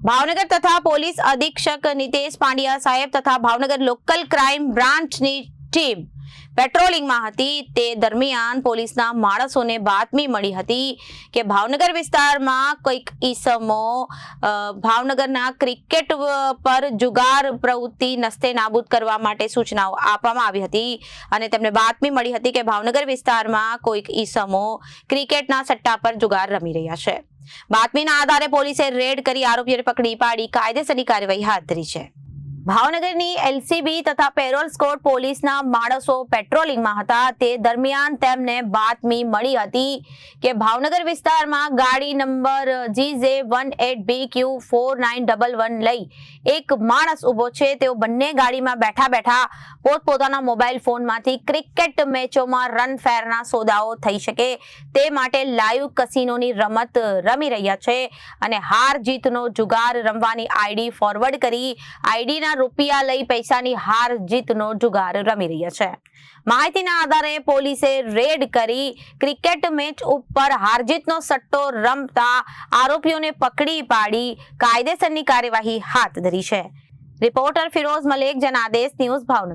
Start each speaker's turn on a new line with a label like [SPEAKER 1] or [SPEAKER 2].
[SPEAKER 1] ભાવનગર તથા પોલીસ અધિક્ષક નિતેશ પાંડ્યા સાહેબ તથા ભાવનગર લોકલ ક્રાઇમ બ્રાન્ચની ટીમ પેટ્રોલિંગમાં હતી તે દરમિયાન પોલીસના માણસોને બાતમી મળી હતી કે ભાવનગર વિસ્તારમાં કોઈક ઈસમો ભાવનગરના ક્રિકેટ પર જુગાર પ્રવૃત્તિ નસ્તે નાબૂદ કરવા માટે સૂચનાઓ આપવામાં આવી હતી અને તેમને બાતમી મળી હતી કે ભાવનગર વિસ્તારમાં કોઈક ઈસમો ક્રિકેટના સટ્ટા પર જુગાર રમી રહ્યા છે। બાતમીના આધારે પોલીસે રેડ કરી આરોપીઓને પકડી પાડી કાયદેસરની કાર્યવાહી હાથ ધરી છે। ભાવનગરની એલસીબી તથા પેરોલ સ્કોડ પોલીસના માણસો પેટ્રોલિંગમાં હતા તે દરમિયાન તેમને બાતમી મળી હતી કે ભાવનગર વિસ્તારમાં ગાડી નંબર GJ18BQ4911 લઈ એક માણસ ઉભો છે। તેઓ બંને ગાડીમાં બેઠા બેઠા પોતપોતાના મોબાઈલ ફોનમાંથી ક્રિકેટ મેચોમાં રન ફેરના સોદાઓ થઈ શકે તે માટે લાઈવ કસિનોની રમત રમી રહ્યા છે અને હાર જીતનો જુગાર રમવાની આઈડી ફોરવર્ડ કરી આઈડીના રૂપિયા લઈ પૈસાની હાર જીતનો જુગાર રમી રહ્યા છે। માહિતીના આધારે પોલીસે રેડ કરી ક્રિકેટ મેચ ઉપર હાર જીતનો સટ્ટો રમતા આરોપીઓને પકડી પાડી કાયદેસરની કાર્યવાહી હાથ ધરી છે। Reporter Firoz Malek, Janadesh news, Bhavnagar.